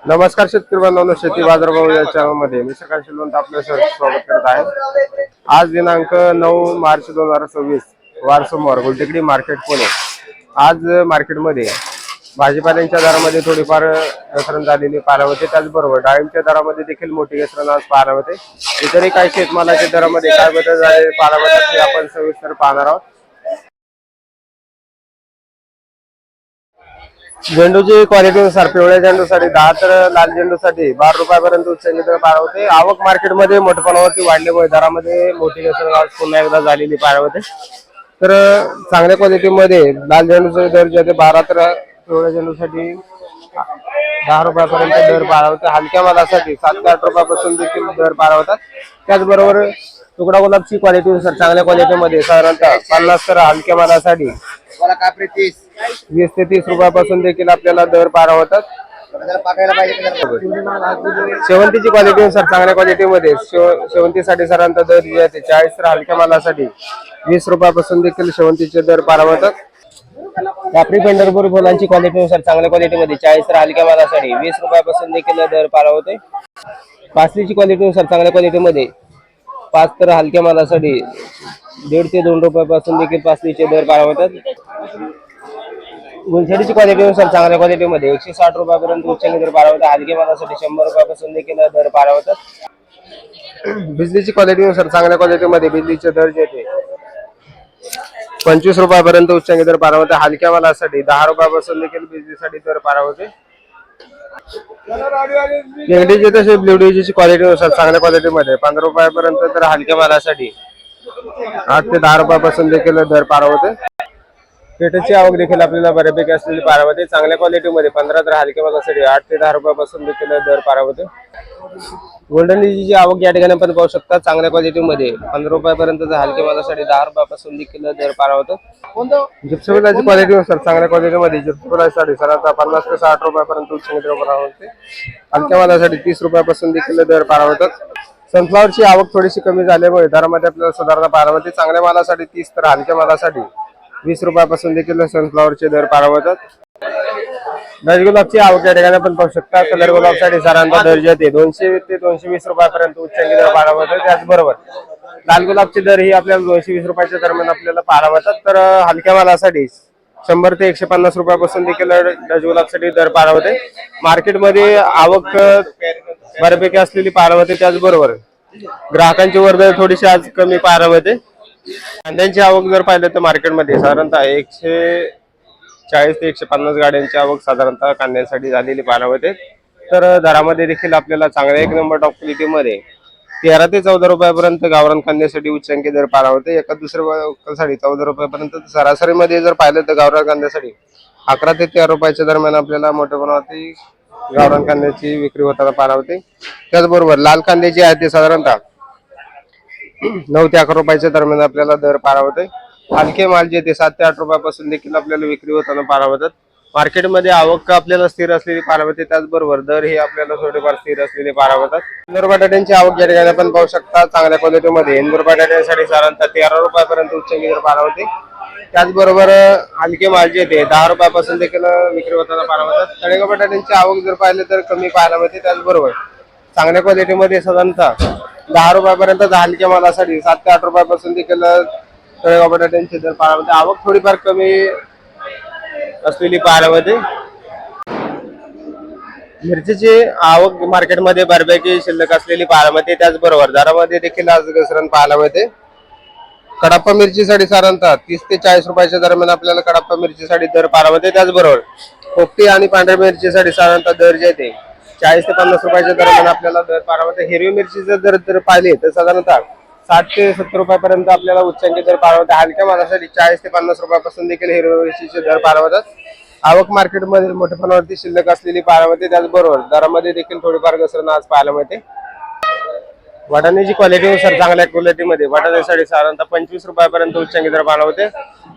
नमस्कार शेतकरी बांधवांनो, शेती बाजारभाव या चॅनलमध्ये मी सकाळ शिलवंत आपलं स्वागत करत आहे। आज दिनांक 9 मार्च 2026 वार सोमवार, गुलटेकडी मार्केट पुणे। आज मार्केटमध्ये भाजीपाल्यांच्या दरामध्ये थोडीफार घसरण झालेली पाहायला होते। त्याचबरोबर डाळिंबच्या दरामध्ये देखील मोठी घसरण आज पाहायला होते। इतरही काही शेतमालाच्या दरामध्ये काय बदल झाले पाहायला होते ते आपण सविस्तर पाहणार आहोत। झेंडूची क्वालिटीनुसार पिवळ्या झेंडूसाठी 10 तर लाल झेंडूसाठी 12 रुपयापर्यंत उच्चांकी दर पाहायला होते। आवक मार्केटमध्ये मोठ्या प्रमाणावरती वाढल्यामुळे दरामध्ये मोठी घसरण आज पुन्हा एकदा झालेली पाहायला होते। तर चांगल्या क्वालिटीमध्ये लाल झेंडूचे दर जे 12 तर पिवळ्या झेंडूसाठी 10 रुपयापर्यंत दर पाहायला होते। हलक्या मालासाठी 7 ते 8 रुपयापासून देखील दर पाहायला होतात। त्याचबरोबर तुकडा गुलाबची क्वालिटीनुसार चांगल्या क्वालिटीमध्ये साधारणतः 50 तर हलक्या मालासाठी 20 ते 30 रुपयापासून देखील आपल्याला दर पाहायला होतात। शेवंतीची क्वालिटीनुसार चांगल्या क्वालिटीमध्ये शेवंतीसाठी साधारणतः दर जे आहे 40 तर हलक्या मालासाठी 20 रुपयापासून देखील शेवंतीचे दर पाहायला होतात। कापरी पंढरपूर फुलांची क्वालिटीनुसार चांगल्या क्वालिटीमध्ये 40 तर हलक्या मालासाठी 20 रुपयापासून देखील दर पाहायला होते। पासलीची क्वालिटीनुसार चांगल्या क्वालिटीमध्ये 5 तर हलक्या मालासाठी 1.5 ते 2 रुपयापासून देखील पासलीचे दर पाहायला होतात। गुलछडीची क्वालिटीनुसार चांगल्या क्वालिटीमध्ये 160 रुपयापर्यंत उच्चांकी दर पाहायला होता। हलक्या मालासाठी 100 रुपयापासून देखील दर पाहायला होतात। बिजलीची क्वालिटीनुसार चांगल्या क्वालिटीमध्ये बिजलीचे दर जे ते 25 रुपयापर्यंत उच्चांकी दर पाहायला होता। हलक्या मालासाठी 10 रुपयापासून देखील बिजलीसाठी दर पाहायला होते। लेंगडीची तसे ब्ल्यूडीची क्वालिटीनुसार चांगल्या क्वालिटीमध्ये 15 रुपयापर्यंत तर हलक्या मालासाठी 8 ते 10 रुपयापासून देखील दर पाहायला होते। पेठेची आवक देखील आपल्याला बऱ्यापैकी असलेली पाहायला होते। चांगल्या क्वालिटीमध्ये 15 तर हलक्या मालासाठी 8 ते 10 रुपयापासून देखील दर पाहायला होते। गोल्डन लिलीची आवक या ठिकाणी आपण पाहू शकता। चांगल्या क्वालिटीमध्ये 15 रुपयापर्यंत हलक्या मालासाठी 10 रुपयापासून देखील दर पाहायला होतो। जिप्समची क्वालिटीनुसार चांगल्या क्वालिटीमध्ये जिप्समसाठी साधारणतः 50 ते 60 रुपयापर्यंत उच्चांकी दर पाहायला होते। हलक्या मालासाठी 30 रुपयापासून देखील दर पाहायला होतात। सनफ्लॉवरची आवक थोडीशी कमी झाल्यामुळे दरामध्ये आपल्याला सुधारणा पाहायला होते। चांगल्या मालासाठी 30 तर हलक्या मालासाठी 20 रुपयापासून देखील सनफ्लॉवरचे दर पाहायला होतात। डच गुलाबची आवक या ठिकाणी आपण पाहू शकता। कलर गुलाबसाठी साधारणतः दर जे 200 ते 220 रुपयापर्यंत उच्चांकी दर पाहायला होतात। त्याचबरोबर लाल गुलाबचे दर ही आपल्याला 220 रुपयाच्या दरम्यान आपल्याला पाहायला होतात। तर हलक्या मालासाठी 100 ते 150 रुपयापासून देखील डच गुलाबसाठी दर पाहायला होते। मार्केटमध्ये आवक बऱ्यापैकी असलेली पाहायला होते। त्याचबरोबर ग्राहकांची वर्दळ थोडीशी आज कमी पाहायला होते। कांद्यांची आवक जर पाहिलं तर मार्केटमध्ये साधारणतः 140 ते 150 गाड्यांची आवक साधारणतः कांद्यांसाठी झालेली पाहायला होते। तर दरामध्ये देखील आपल्याला चांगल्या 1 नंबर टॉप क्वालिटीमध्ये 13 ते 14 रुपयापर्यंत गावरान कांद्यासाठी उच्चांकी दर पाहायला होते। एका दुसऱ्या साठी 14 रुपयापर्यंत, सरासरीमध्ये जर पाहिलं तर गावरान कांद्यासाठी 11 ते 13 रुपयाच्या दरम्यान आपल्याला मोठ्या प्रमाणावरती गावरान कांद्याची विक्री होताना पाहायला होते। त्याचबरोबर लाल कांद्याची आहे ते साधारणतः 9 ते 11 रुपयाच्या दरम्यान आपल्याला दर पाहायला होते। हलके माल जे ते 7 ते 8 रुपयापासून देखील आपल्याला विक्री होताना पाहायला होतात। मार्केटमध्ये आवक आपल्याला स्थिर असलेली पाहायला होते। त्याचबरोबर दर हे आपल्याला थोडेफार स्थिर असलेले पाहायला होतात। इंदूर बटाट्यांची आवक या ठिकाणी आपण पाहू शकता। चांगल्या क्वालिटीमध्ये इंदूर बटाट्यांसाठी साधारणतः 13 रुपयापर्यंत उच्चांकी दर पाहायला होते। त्याचबरोबर हलके माल जे ते 10 रुपयापासून देखील विक्री होताना पाहायला होतात। तळेगाव बटाट्यांची आवक जर पाहिलं तर कमी पाहायला होते। त्याचबरोबर चांगल्या क्वालिटीमध्ये साधारणतः 10 रुपयापर्यंत हलक्या मालासाठी 7 ते 8 रुपयापासून देखील तळेगाव बटाट्यांचे दर पाहायला होते। आवक थोडीफार कमी असलेली पाहायला होते। मिरचीची आवक मार्केटमध्ये बऱ्यापैकी शिल्लक असलेली पाहायला मिळते। त्याचबरोबर दरामध्ये देखील आज घसरण पाहायला मिळते। कडप्पा मिरचीसाठी साधारणतः 30 ते 40 रुपयाच्या दरम्यान आपल्याला कडप्पा मिरचीसाठी दर पाहायला मिळते। त्याचबरोबर पोपटी आणि पांढऱ्या मिरचीसाठी साधारणतः दर जे ते 40 ते 50 रुपयाच्या दरम्यान आपल्याला दर पाहायला मिळते। हिरवी मिरचीचे दर पाहिले तर साधारणतः 60 ते 70 रुपयापर्यंत आपल्याला उच्चांकी दर पाहायला होते। हलक्या मालासाठी 40 ते 50 रुपयापासून देखील हिरवी मिरचीचे दर पाहायला होतात। आवक मार्केटमध्ये मोठ्या प्रमाणावरती शिल्लक असलेली पाहायला मिळते। त्याचबरोबर दरामध्ये देखील थोडीफार घसरण आज पाहायला मिळते। वाटाण्याची क्वालिटीनुसार चांगल्या क्वालिटीमध्ये वाटाण्यासाठी साधारणतः 25 रुपयापर्यंत उच्चांकी दर पाहायला होते।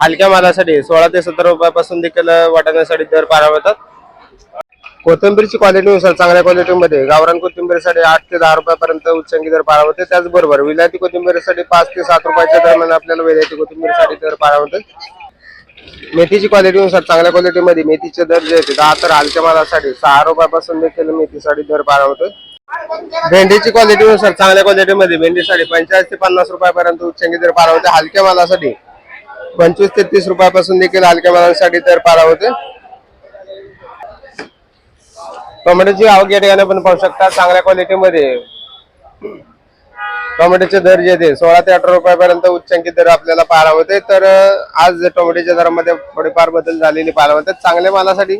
हलक्या मालासाठी 16 ते 17 रुपयापासून देखील वाटाण्यासाठी दर पाहायला मिळतात। कोथिंबीरची क्वालिटीनुसार चांगल्या क्वालिटीमध्ये गावरान कोथिंबीरसाठी 8 ते 10 रुपयापर्यंत उच्चांकी दर पाहायला होते। त्याचबरोबर विलायती कोथिंबीरसाठी 5 ते 7 रुपयाच्या दरम्यान आपल्याला विलायती कोथिंबीरसाठी दर पाहायला होते। मेथीची क्वालिटीनुसार चांगल्या क्वालिटीमध्ये मेथीचे दर जे आहेत 10 तर हलक्या मालासाठी 6 रुपयापासून देखील मेथीसाठी दर पारवतोय. भेंडीची क्वालिटीनुसार चांगल्या क्वालिटीमध्ये भेंडीसाठी 45 ते 50 रुपयापर्यंत उच्चांकी दर पारवते. हलक्या मालासाठी 25 ते 30 रुपयापासून देखील हलक्या मालासाठी दर पारवते. टोमॅटोची आवक या ठिकाणी आपण पाहू शकता. चांगल्या क्वालिटीमध्ये टोमॅटोचे दर जे आहेत 16 ते 18 रुपयापर्यंत उच्चांकी दर आपल्याला पाहायला होते. तर आज टोमॅटोच्या दरामध्ये थोडेफार बदल झालेले पाहायला होते. चांगल्या मालासाठी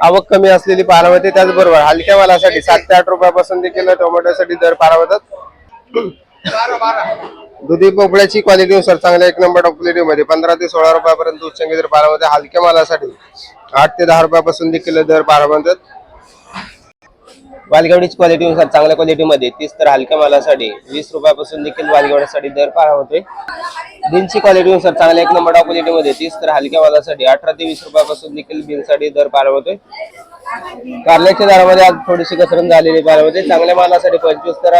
आवक कमी असलेली पाहायला होते. त्याचबरोबर हलक्या मालासाठी 7 ते 8 रुपयापासून देखील टोमॅटोसाठी दर पाहायला होतात. दुधी भोपळ्याची क्वालिटीनुसार चांगल्या 1 नंबर टॉप क्वालिटीमध्ये 15 ते 16 रुपयापर्यंत उच्चांकी दर पाहायला होते. हलक्या मालासाठी 8 ते 10 रुपयापासून देखील दर पाहायला होतात. वालगेवडीची क्वालिटीनुसार चांगल्या क्वालिटीमध्ये 30 तर हलक्या मालासाठी 20 रुपयापासून देखील वालगेवड्यासाठी दर पाहायला होते. बीनची क्वालिटीनुसार चांगल्या 1 नंबर टॉप क्वालिटीमध्ये 30 तर हलक्या मालासाठी 18 ते 20 रुपयापासून देखील बीनसाठी दर पाहायला होते. कारल्याच्या दरामध्ये आज थोडीशी घसरण झालेली पाहायला होते. चांगल्या मालासाठी 25 तर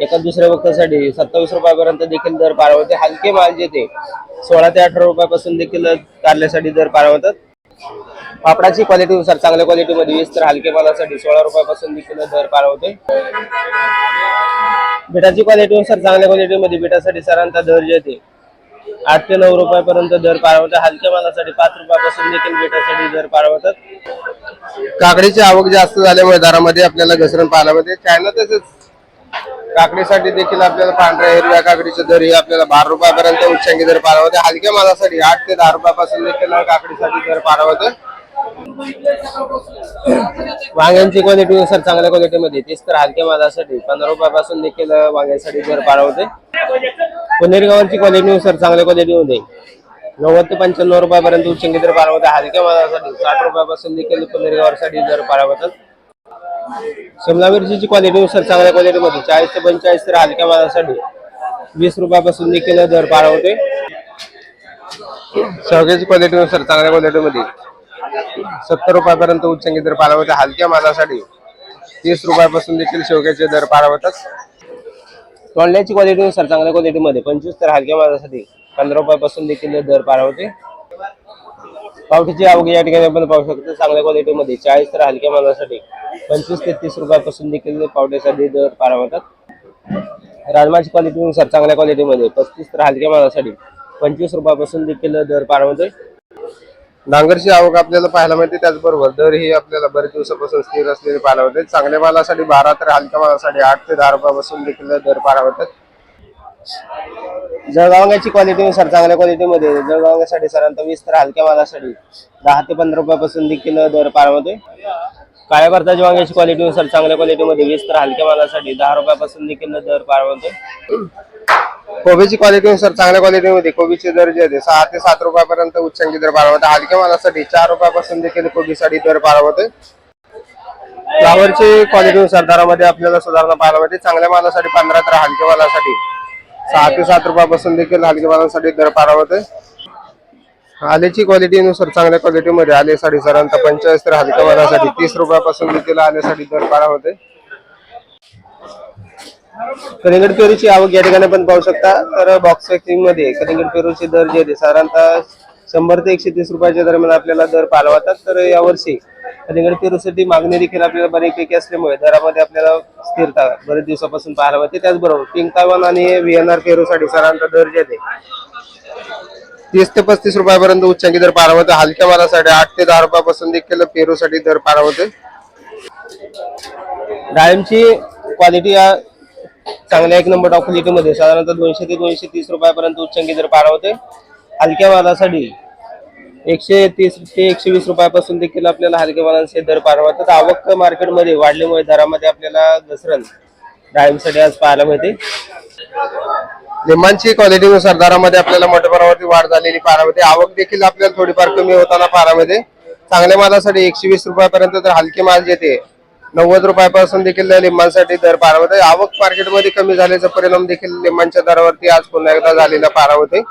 एका दुसऱ्या वक्तासाठी 27 रुपयापर्यंत देखील दर पाहायला होते. हलके माल जे ते 16 ते 18 रुपयापासून देखील कारल्यासाठी दर पाहायला होतात. पापडाची क्वालिटीनुसार चांगल्या क्वालिटीमध्ये 20 तर हलके मालासाठी 16 रुपयापासून देखील दर पाहायला होते. बिटाची क्वालिटीनुसार चांगल्या क्वालिटीमध्ये बिटासाठी साधारणतः दर जे ते 8 ते 9 रुपयापर्यंत दर पाहायला होते. हलक्या मालासाठी 5 रुपयापासून देखील बिटासाठी दर पाहायला होतात. काकडीची आवक जास्त झाल्यामुळे दरामध्ये आपल्याला घसरण पाहायला होते. चायना तसेच काकडीसाठी देखील आपल्याला पांढऱ्या हिरव्या काकडीचे दर हे आपल्याला 12 रुपयापर्यंत उच्चांकी दर पाहायला होते. हलक्या मालासाठी 8 ते 10 रुपयापासून देखील काकडीसाठी दर पाहायला होते. वांग्यांची क्वालिटीनुसार चांगल्या क्वालिटीमध्ये 30 तर हलक्या मालासाठी 15 रुपयापासून देखील वांग्यासाठी दर पाहायला होते. पुनेरगावांची क्वालिटीनुसार चांगल्या क्वालिटीमध्ये 90 ते 95 रुपयापर्यंत उच्चांकी दर पाहायला होते. हलक्या मालासाठी 60 रुपयापासून देखील पुनेरगावासाठी दर पाहायला होतात. शिमला मिरचीची क्वालिटीनुसार चांगल्या क्वालिटीमध्ये 40 ते 45 तर हलक्या मालासाठी 20 रुपयापासून देखील दर पाहायला होते. शेवग्याची क्वालिटीनुसार चांगल्या क्वालिटीमध्ये 70 रुपयापर्यंत उच्चांकी दर पाहायला होते. हलक्या मालासाठी 30 रुपयापासून देखील शेवग्याचे दर पाहायला होतात. तोंडल्याची क्वालिटीनुसार चांगल्या क्वालिटीमध्ये 25 तर हलक्या मालासाठी 15 रुपयापासून देखील दर पाहायला होते. पावट्याची आवक या ठिकाणी आपण पाहू शकतो. चांगल्या क्वालिटीमध्ये 40 तर हलक्या मालासाठी 25 ते 30 रुपयापासून देखील पावट्यासाठी दर पाहायला होतात. राजमाची क्वालिटीनुसार चांगल्या क्वालिटीमध्ये 35 तर हलक्या मालासाठी 25 रुपयापासून देखील दर पाहायला होते. डांगरची आवक आपल्याला पाहायला मिळते. त्याचबरोबर दर ही आपल्याला बरेच दिवसापासून स्थिर असलेले पाहायला होते. चांगल्या मालासाठी 12 तर हलक्या मालासाठी 8 ते 10 रुपयापासून देखील दर पाहायला होतात. जळगावची क्वालिटीनुसार चांगल्या क्वालिटीमध्ये जळगावसाठी साधारणतः 20 तर हलक्या मालासाठी 10 ते 15 रुपयापासून देखील दर पाहायला होते. काळ्या भरताची वांग्याची क्वालिटीनुसार चांगल्या क्वालिटीमध्ये 20 तर हलक्या मालासाठी 10 रुपयापासून देखील दर पाहायला होते. कोबीची क्वालिटीनुसार चांगल्या क्वालिटीमध्ये कोबीचे दर जे आहे 6 ते 7 रुपयापर्यंत उच्चांकी दर पाहायला होते. हलक्या मालासाठी 4 रुपयापासून देखील कोबीसाठी दर पाहायला होते. फ्लावरची क्वालिटीनुसार दरामध्ये आपल्याला सुधारणा पाहायला मिळते. चांगल्या मालासाठी 15 तर हलक्या मालासाठी 6 ते 7 रुपयापासून देखील हलक्या मालासाठी दर पाहायला होते. आलेची क्वालिटीनुसार चांगल्या क्वालिटीमध्ये आलेसाठी साधारणतः 45 तर हलक्या मालासाठी 30 रुपयापासून देखील आलेसाठी दर पाहायला होते. कलिंगड पेरूची आवक या ठिकाणी आपण पाहू शकता. तर बॉक्स पॅकिंग मध्ये कलिंगड पेरूचे दर जे साधारणतः 100 ते 130 रुपयाच्या दरम्यान आपल्याला दर पाहायला होतात. तर यावर्षी कलिंगड पेरूसाठी मागणी देखील आपल्याला बऱ्यापैकी असल्यामुळे दरामध्ये आपल्याला स्थिरता बरेच दिवसापासून पाहायला मिळते. त्याचबरोबर पिंक तायवान आणि व्हीएनआर पेरूसाठी साधारणतः दर जे 30 ते 35 रुपयापर्यंत उच्चांकी दर पाहायला होते. हलक्या मालासाठी 8 ते 10 रुपयापासून देखील पेरूसाठी दर पाहायला होते. डाळिंबची क्वालिटी चांगल्या 1 नंबर टॉप क्वालिटीमध्ये साधारणतः 200 ते 230 रुपयापर्यंत उच्चांकी दर पाहायला होते. हलक्या मालासाठी 130 ते 120 रुपयापासून देखील आपल्याला हलक्या मालांचे दर पाहायला होतात. आवक मार्केटमध्ये वाढल्यामुळे दरामध्ये आपल्याला घसरण डाळिंबसाठी आज पाहायला मिळते. लिंबांची क्वालिटीनुसार दरामध्ये आपल्याला मोठ्या प्रमाणावरती वाढ झालेली पाहायला मिळते. आवक देखील आपल्याला थोडीफार कमी होताना पाहायला मिळते. चांगल्या मालासाठी 120 रुपयापर्यंत तर हलके माल जे 90 रुपयापासून देखील लिंबांसाठी दर पाहायला मिळते. आवक मार्केटमध्ये कमी झाल्याचा परिणाम देखील लिंबांच्या दरावरती आज पुन्हा एकदा झालेला पाहायला मिळते.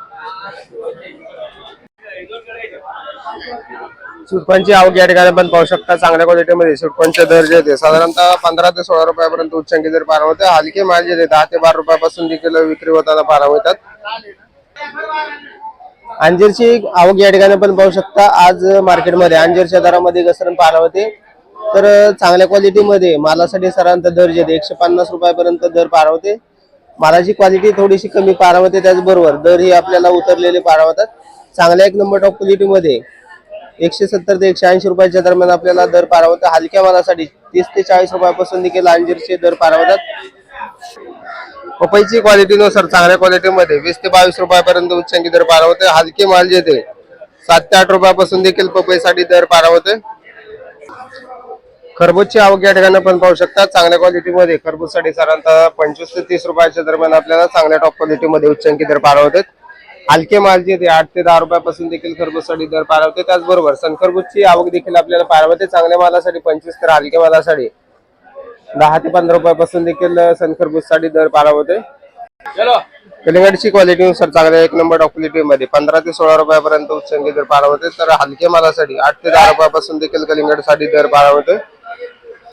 सुटपांची आवक या ठिकाणी आपण पाहू शकता. चांगल्या क्वालिटीमध्ये सुटपांचे दर जे साधारणतः 15 ते 16 रुपयापर्यंत उच्चांकी दर पाहायला होते. हलके माल जे 10 ते 12 रुपयापासून देखील विक्री होताना पाहायला मिळतात. अंजीरची आवक या ठिकाणी पण पाहू शकता. आज मार्केटमध्ये अंजीरच्या दरामध्ये घसरण पाहायला होते. तर चांगल्या क्वालिटीमध्ये मालासाठी सरांचा दर जे 150 रुपयापर्यंत दर पाहायला होते. मालाची क्वालिटी थोडीशी कमी पाहायला होते, त्याचबरोबर दर ही आपल्याला उतरलेले पाहायला होतात. चांगल्या एक नंबर टॉप क्वालिटीमध्ये 170 ते 180 रुपयाच्या दरम्यान आपल्याला दर पाहायला होता. हलक्या मालासाठी 30 ते 40 रुपयापासून देखील अंजीरचे दर पाहायला होतात. पपईची क्वालिटीनुसार चांगल्या क्वालिटीमध्ये 20 ते 22 रुपयापर्यंत उच्चांकी दर पाहायला होते. हलके माल जे ते 7 ते 8 रुपयापासून देखील पपईसाठी दर पाहायला होते. खरबूजची आवक या ठिकाणी पण पाहू शकता. चांगल्या क्वालिटीमध्ये खरबूजसाठी साधारणतः 25 ते 30 रुपयाच्या दरम्यान आपल्याला चांगल्या टॉप क्वालिटीमध्ये उच्चांकी दर पाहायला होते. हलके माल जे ते 8 ते 10 रुपयापासून देखील खरबूजसाठी दर पाहायला होते. त्याचबरोबर सनखरबूजची आवक देखील आपल्याला पाहायला होते. चांगल्या मालासाठी 25 तर हलक्या मालासाठी 10 ते 15 रुपयापासून देखील सनखरबूजसाठी दर पाहायला होते. कलिंगडची क्वालिटीनुसार चांगल्या एक नंबर टॉप क्वालिटीमध्ये 15 ते 16 रुपयापर्यंत उच्चांकी दर पाहायला होते. तर हलके मालासाठी 8 ते 10 रुपयापासून देखील कलिंगडसाठी दर पाहायला होते.